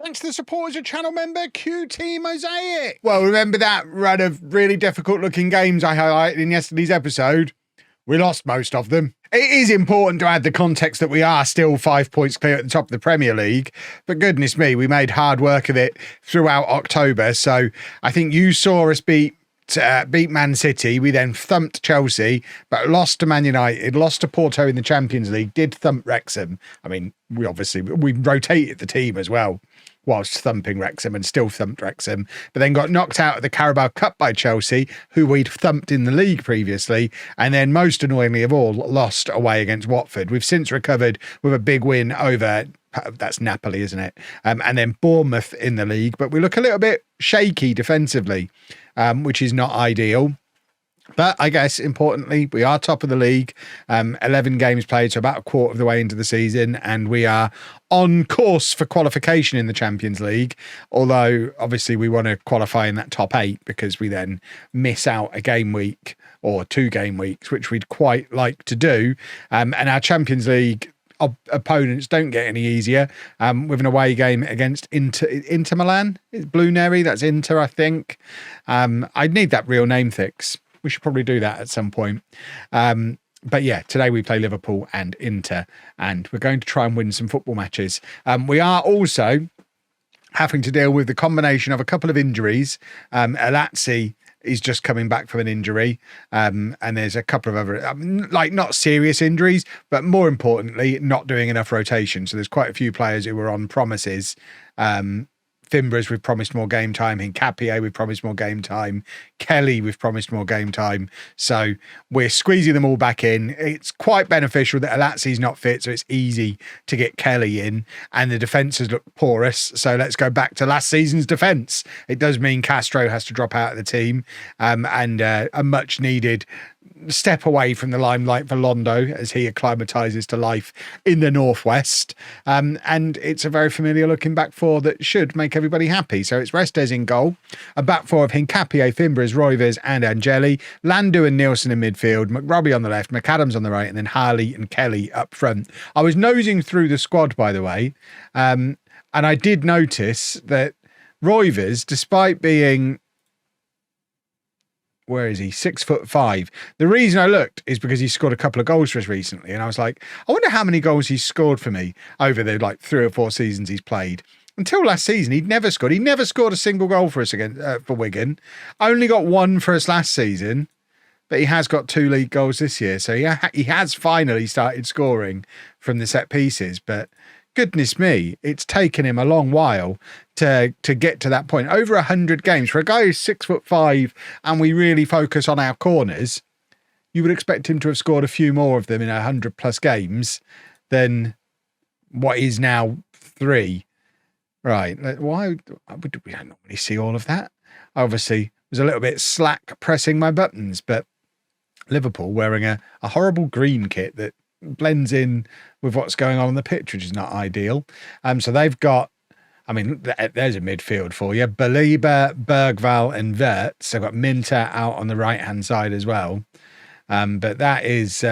Thanks to the support as a channel member, QT Mosaic. Well, remember that run of really difficult looking games I highlighted in yesterday's episode? We lost most of them. It is important to add the context that we are still 5 points clear at the top of the Premier League, but goodness me, we made hard work of it throughout October. So I think you saw us beat Man City. We then thumped Chelsea, but lost to Man United, lost to Porto in the Champions League, did thump Wrexham. I mean, we rotated the team as well, whilst thumping Wrexham, and still thumped Wrexham, but then got knocked out of the Carabao Cup by Chelsea, who we'd thumped in the league previously, and then most annoyingly of all, lost away against Watford. We've since recovered with a big win over, that's Napoli, isn't it? And then Bournemouth in the league, but we look a little bit shaky defensively, which is not ideal. But I guess, importantly, we are top of the league, 11 games played, so about a quarter of the way into the season, and we are on course for qualification in the Champions League, although obviously we want to qualify in that top 8 because we then miss out a game week or 2 game weeks, which we'd quite like to do. And our Champions League opponents don't get any easier, with an away game against Inter Milan. It's Blue Neri, that's Inter, I think. I'd need that real name fix. We should probably do that at some point. But yeah, today we play Liverpool and Inter, and we're going to try and win some football matches. We are also having to deal with the combination of a couple of injuries. Alazzi is just coming back from an injury, and there's a couple of other, like, not serious injuries, but more importantly, not doing enough rotation. So there's quite a few players who were on promises. Fimbres, we've promised more game time. Hincapié, we've promised more game time. Kelly, we've promised more game time. So we're squeezing them all back in. It's quite beneficial that Alazzi's not fit, so it's easy to get Kelly in. And the defences look porous, so let's go back to last season's defence. It does mean Castro has to drop out of the team, and a much-needed step away from the limelight for Londo as he acclimatises to life in the northwest, and it's a very familiar looking back four that should make everybody happy. So it's Restes in goal, a back four of Hincapié, Fimbres, Roivers and Angeli, Landu and Nielsen in midfield, McRobbie on the left, McAdams on the right, and then Harley and Kelly up front. I was nosing through the squad, by the way, and I did notice that Roivers, despite being, where is he? 6'5". The reason I looked is because he scored a couple of goals for us recently. And I was like, I wonder how many goals he's scored for me over the 3 or 4 seasons he's played. Until last season, he'd never scored. He never scored a single goal for us for Wigan. Only got 1 for us last season, but he has got 2 league goals this year. So he has finally started scoring from the set pieces. But goodness me, it's taken him a long while to get to that point. Over 100 games for a guy who's 6'5", and we really focus on our corners. You would expect him to have scored a few more of them in 100+ games than what is now 3. Right? Why would we don't normally see all of that? Obviously, was a little bit slack pressing my buttons, but Liverpool wearing a horrible green kit that blends in with what's going on the pitch, which is not ideal. So they've got, I mean, there's a midfield for you. Baliba, Bergval and Wirtz. They've got Minter out on the right-hand side as well. But that is,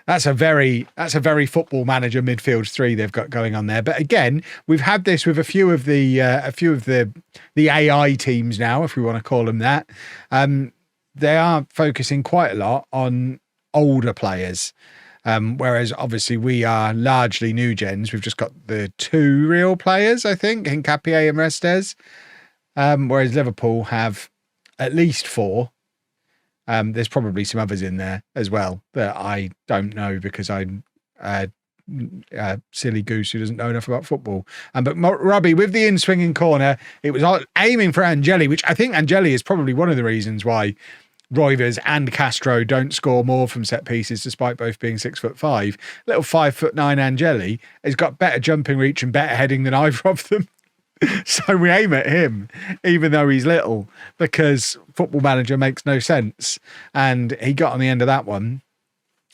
that's a very Football Manager midfield 3 they've got going on there. But again, we've had this with a few of the AI teams now, if we want to call them that. They are focusing quite a lot on older players, whereas obviously we are largely new gens. We've just got the 2 real players, I think, Hincapié and Restes, whereas Liverpool have at least 4. There's probably some others in there as well that I don't know because I'm a silly goose who doesn't know enough about football. But Robbie, with the in-swinging corner, it was aiming for Angeli, which I think Angeli is probably one of the reasons why Roivers and Castro don't score more from set pieces, despite both being 6'5". Little 5'9" Angeli has got better jumping reach and better heading than either of them. So we aim at him, even though he's little, because Football Manager makes no sense. And he got on the end of that one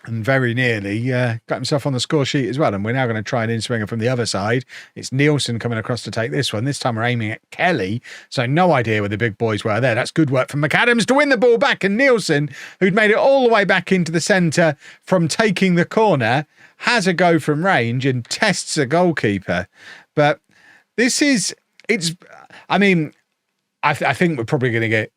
and very nearly got himself on the score sheet as well. And we're now going to try an in-swinger from the other side. It's Nielsen coming across to take this one. This time we're aiming at Kelly, so no idea where the big boys were there. That's good work from McAdams to win the ball back, and Nielsen, who'd made it all the way back into the centre from taking the corner, has a go from range and tests a goalkeeper. But This is, I mean, I think we're probably going to get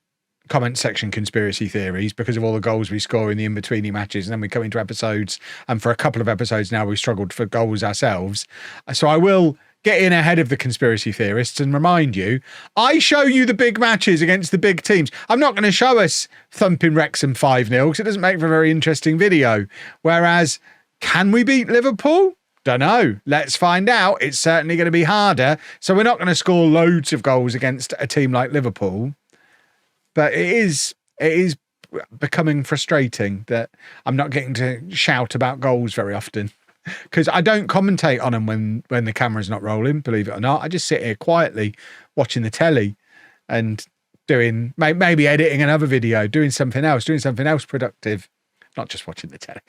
comment section conspiracy theories because of all the goals we score in the in-betweeny matches, and then we come into episodes, and for a couple of episodes now we've struggled for goals ourselves. So I will get in ahead of the conspiracy theorists and remind you, I show you the big matches against the big teams. I'm not going to show us thumping Wrexham 5-0 because it doesn't make for a very interesting video. Whereas, can we beat Liverpool? Don't know. Let's find out. It's certainly going to be harder. So we're not going to score loads of goals against a team like Liverpool. But it is becoming frustrating that I'm not getting to shout about goals very often, because I don't commentate on them when the camera's not rolling, believe it or not. I just sit here quietly watching the telly and doing, maybe editing another video, doing something else productive. Not just watching the telly.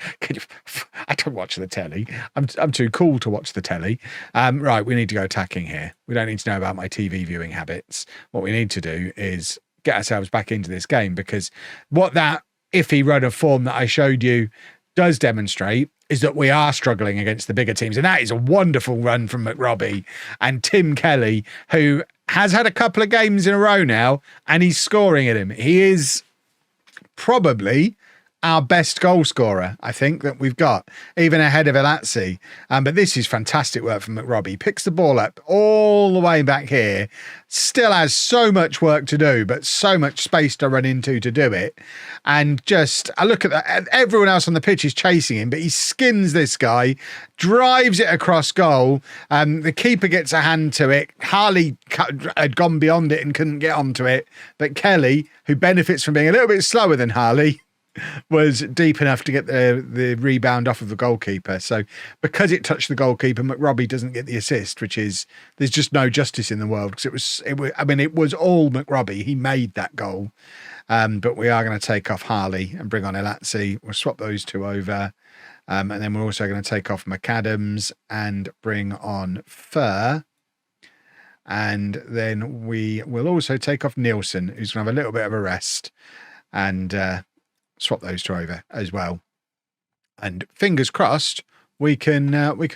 I don't watch the telly. I'm too cool to watch the telly. Right, we need to go attacking here. We don't need to know about my TV viewing habits. What we need to do is get ourselves back into this game, because what that iffy run of form that I showed you does demonstrate is that we are struggling against the bigger teams. And that is a wonderful run from McRobbie and Tim Kelly, who has had a couple of games in a row now, and he's scoring at him. He is probably our best goal scorer, I think, that we've got, even ahead of Elazzi. But this is fantastic work from McRobbie. Picks the ball up all the way back here. Still has so much work to do, but so much space to run into to do it. And just, I look at that. Everyone else on the pitch is chasing him, but he skins this guy, drives it across goal. The keeper gets a hand to it. Harley had gone beyond it and couldn't get onto it. But Kelly, who benefits from being a little bit slower than Harley, was deep enough to get the rebound off of the goalkeeper. So because it touched the goalkeeper, McRobbie doesn't get the assist, which is, there's just no justice in the world, because it was all McRobbie. He made that goal. But we are going to take off Harley and bring on Elazzi. We'll swap those two over. And then we're also going to take off McAdams and bring on Fur. And then we will also take off Nielsen, who's going to have a little bit of a rest. And swap those two over as well, and fingers crossed we can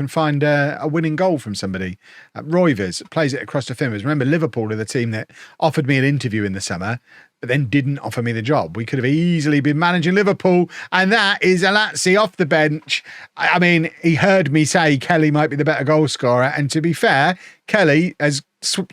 find a winning goal from somebody. Roivers plays it across to Fimmers. Remember, Liverpool are the team that offered me an interview in the summer, but then didn't offer me the job. We could have easily been managing Liverpool, and that is Elazzi off the bench. I mean, he heard me say Kelly might be the better goal scorer, and to be fair, Kelly has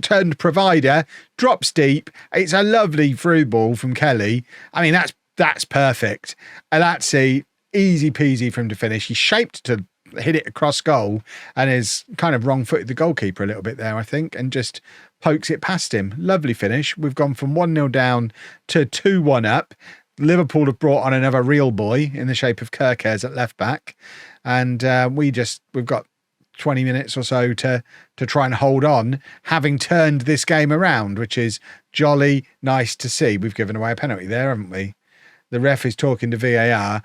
turned provider, drops deep. It's a lovely through ball from Kelly. I mean, that's perfect. Elazzi, easy peasy for him to finish. He's shaped to hit it across goal and is kind of wrong-footed the goalkeeper a little bit there, I think, and just pokes it past him. Lovely finish. We've gone from 1-0 down to 2-1 up. Liverpool have brought on another real boy in the shape of Kirkers at left back. And we've got 20 minutes or so to try and hold on, having turned this game around, which is jolly nice to see. We've given away a penalty there, haven't we? The ref is talking to VAR.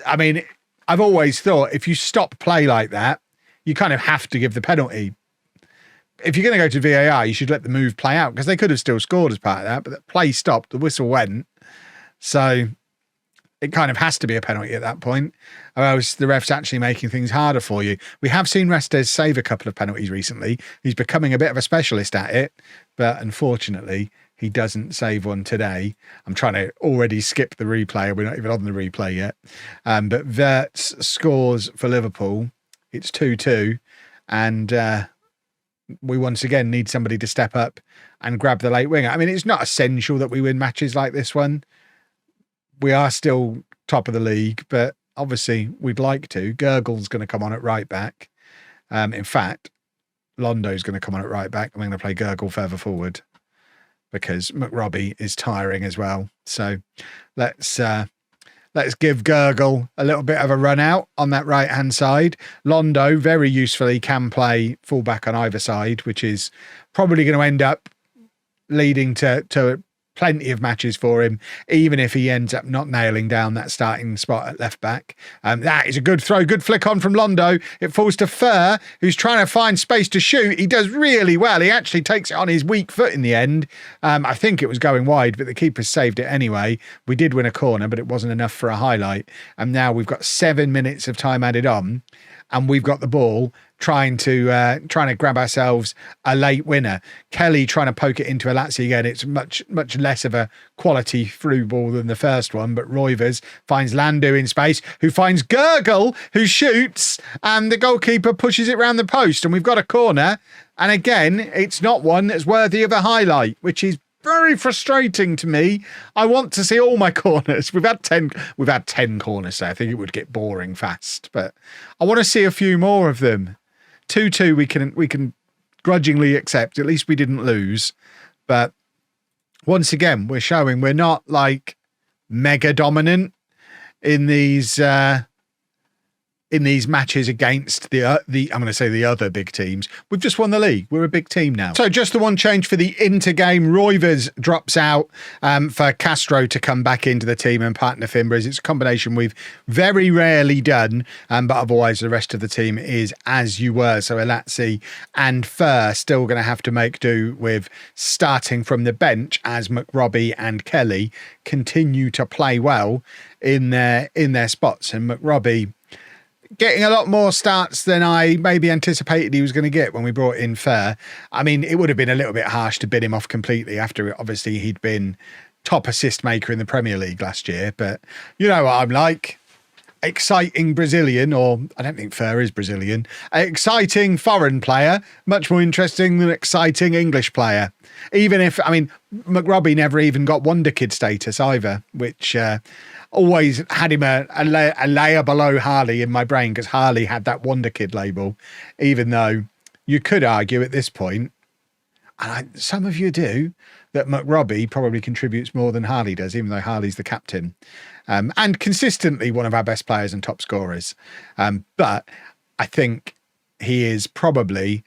I mean, I've always thought if you stop play like that, you kind of have to give the penalty. If you're going to go to VAR, you should let the move play out, because they could have still scored as part of that, but the play stopped, the whistle went. So it kind of has to be a penalty at that point, or else the ref's actually making things harder for you. We have seen Restes save a couple of penalties recently. He's becoming a bit of a specialist at it, but unfortunately, he doesn't save one today. I'm trying to already skip the replay. We're not even on the replay yet. But Wirtz scores for Liverpool. It's 2-2. And we once again need somebody to step up and grab the late winger. I mean, it's not essential that we win matches like this one. We are still top of the league, but obviously we'd like to. Gurgle's going to come on at right back. In fact, Londo's going to come on at right back. I'm going to play Gurgle further forward, because McRobbie is tiring as well. So let's give Gurgle a little bit of a run out on that right-hand side. Londo very usefully can play fullback on either side, which is probably going to end up leading to plenty of matches for him, even if he ends up not nailing down that starting spot at left back. That is a good throw, good flick on from Londo. It falls to Fur, who's trying to find space to shoot. He does really well. He actually takes it on his weak foot in the end. I think it was going wide, but the keeper saved it anyway. We did win a corner, but it wasn't enough for a highlight. And now we've got 7 minutes of time added on, and we've got the ball trying to grab ourselves a late winner. Kelly trying to poke it into Alazzi again. It's much less of a quality through ball than the first one, but Roivers finds Landu in space, who finds Gurgle, who shoots, and the goalkeeper pushes it round the post, and we've got a corner. And again, it's not one that's worthy of a highlight, which is very frustrating to me. I want to see all my corners. We've had 10 corners, so I think it would get boring fast, but I want to see a few more of them. 2-2 we can grudgingly accept. At least we didn't lose. But once again, we're showing we're not like mega dominant in these matches against the I'm going to say the other big teams. We've just won the league. We're a big team now. So just the one change for the inter-game. Roivers drops out for Castro to come back into the team and partner Fimbres. It's a combination we've very rarely done, but otherwise the rest of the team is as you were. So Alazzi and Fur still going to have to make do with starting from the bench as McRobbie and Kelly continue to play well in their spots. And McRobbie getting a lot more starts than I maybe anticipated he was going to get when we brought in Fur. I mean, it would have been a little bit harsh to bin him off completely after obviously he'd been top assist maker in the Premier League last year. But you know what I'm like. Exciting Brazilian, or I don't think Fur is Brazilian, exciting foreign player, much more interesting than exciting English player. Even if, I mean, McRobbie never even got Wonder Kid status either, which always had him a layer below Harley in my brain, because Harley had that Wonder Kid label, even though you could argue at this point, and some of you do, that McRobbie probably contributes more than Harley does, even though Harley's the captain. And consistently one of our best players and top scorers. But I think he is probably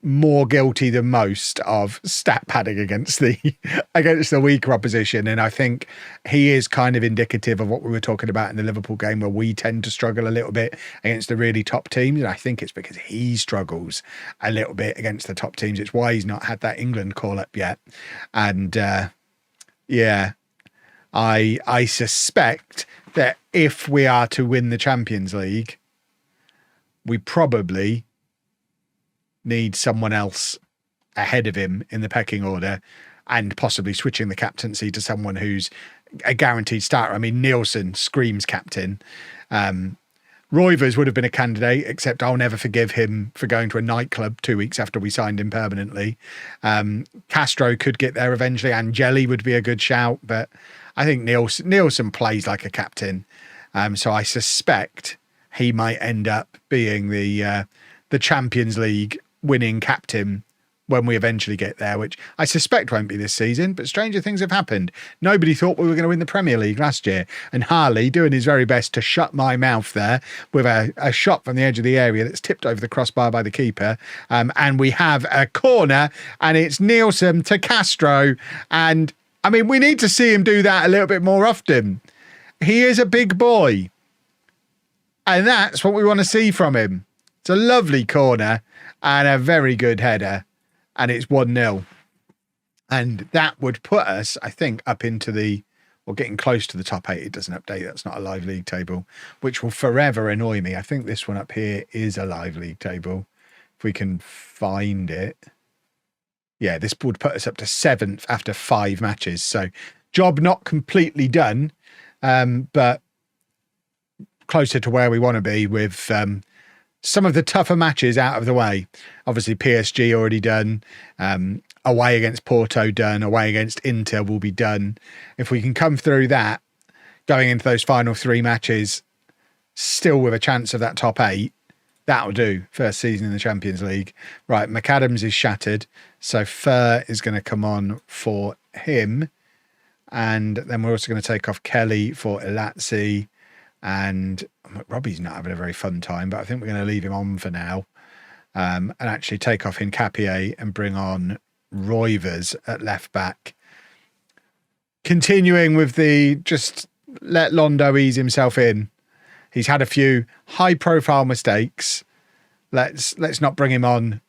more guilty than most of stat padding against the weaker opposition. And I think he is kind of indicative of what we were talking about in the Liverpool game, where we tend to struggle a little bit against the really top teams. And I think it's because he struggles a little bit against the top teams. It's why he's not had that England call up yet. And yeah, I suspect that if we are to win the Champions League, we probably need someone else ahead of him in the pecking order, and possibly switching the captaincy to someone who's a guaranteed starter. I mean, Nielsen screams captain. Roivers would have been a candidate, except I'll never forgive him for going to a nightclub 2 weeks after we signed him permanently. Castro could get there eventually. Angeli would be a good shout, but I think Nielsen plays like a captain. So I suspect he might end up being the Champions League winning captain when we eventually get there, which I suspect won't be this season, but stranger things have happened. Nobody thought we were going to win the Premier League last year, and Harley doing his very best to shut my mouth there with a shot from the edge of the area that's tipped over the crossbar by the keeper. And we have a corner, and it's Nielsen to Castro. And I mean, we need to see him do that a little bit more often. He is a big boy, and that's what we want to see from him. It's a lovely corner and a very good header, and it's 1-0. And that would put us, I think, up into getting close to the top 8. It doesn't update. That's not a live league table, which will forever annoy me. I think this one up here is a live league table, if we can find it. Yeah, this would put us up to 7th after 5 matches. So job not completely done, but closer to where we want to be with some of the tougher matches out of the way. Obviously, PSG already done. Away against Porto done. Away against Inter will be done. If we can come through that, going into those final 3 matches, still with a chance of that top 8, that'll do. First season in the Champions League. Right, McAdams is shattered. So Fur is going to come on for him. And then we're also going to take off Kelly for Alazzi. And Robbie's not having a very fun time, but I think we're going to leave him on for now. And actually take off Hincapié and bring on Roivers at left back. Continuing with just let Londo ease himself in. He's had a few high-profile mistakes. Let's not bring him on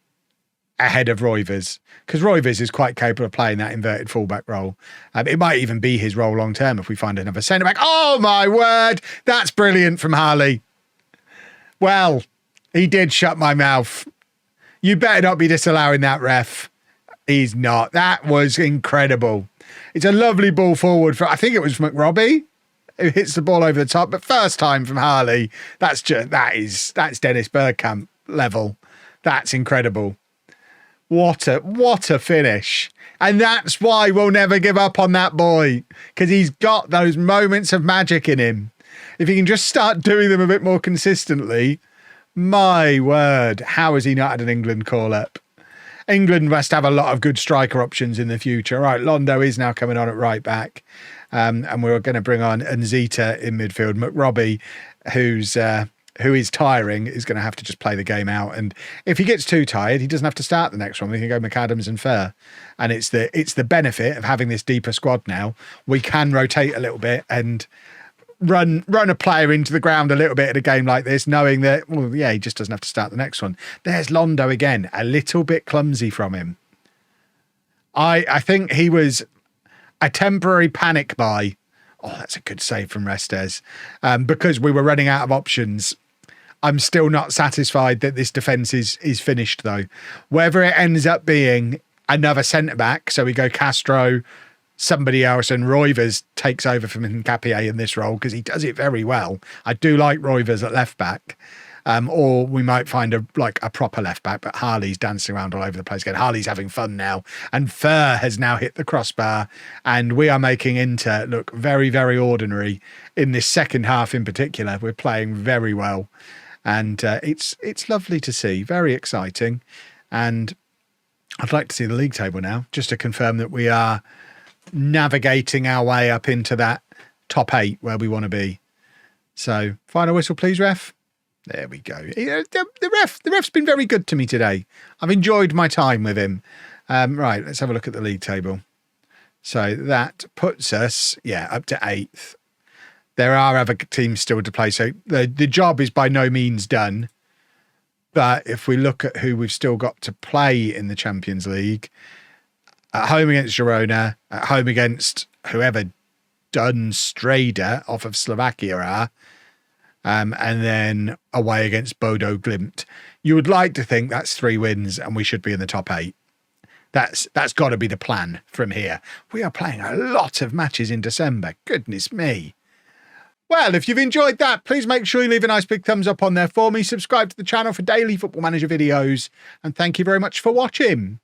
ahead of Roivers, because Roivers is quite capable of playing that inverted fullback role. It might even be his role long term if we find another centre back. Oh my word, that's brilliant from Harley. Well, He did shut my mouth. You better not be disallowing that, ref. He's not. That was incredible. It's a lovely ball forward for, I think it was McRobbie, who hits the ball over the top, but first time from Harley. That's Dennis Bergkamp level. That's incredible. What a finish. And that's why we'll never give up on that boy, because he's got those moments of magic in him. If he can just start doing them a bit more consistently, my word, how has he not had an England call-up? England must have a lot of good striker options in the future. Right, Londo is now coming on at right back. And we're going to bring on Nzita in midfield. McRobbie, who is tiring, is going to have to just play the game out. And if he gets too tired, he doesn't have to start the next one. We can go McAdams and Fer. And it's the benefit of having this deeper squad now. We can rotate a little bit and run a player into the ground a little bit in a game like this, knowing that, well, yeah, he just doesn't have to start the next one. There's Londo again, a little bit clumsy from him. I think he was a temporary panic buy. Oh, that's a good save from Restes. Because we were running out of options. I'm still not satisfied that this defence is finished, though. Whether it ends up being another centre-back, so we go Castro, somebody else, and Roivers takes over from Nkapie in this role, because he does it very well. I do like Roivers at left-back. Or we might find a proper left-back, but Harley's dancing around all over the place again. Harley's having fun now. And Fer has now hit the crossbar, and we are making Inter look very, very ordinary in this second half in particular. We're playing very well. And it's lovely to see, very exciting. And I'd like to see the league table now, just to confirm that we are navigating our way up into that top 8 where we want to be. So, final whistle, please, ref. There we go. The ref's been very good to me today. I've enjoyed my time with him. Right, let's have a look at the league table. So that puts us, up to 8th. There are other teams still to play, so the job is by no means done. But if we look at who we've still got to play in the Champions League, at home against Girona, at home against whoever Strada off of Slovakia are, and then away against Bodo Glimt. You would like to think that's 3 wins and we should be in the top 8. That's got to be the plan from here. We are playing a lot of matches in December. Goodness me. Well, if you've enjoyed that, please make sure you leave a nice big thumbs up on there for me. Subscribe to the channel for daily Football Manager videos. And thank you very much for watching.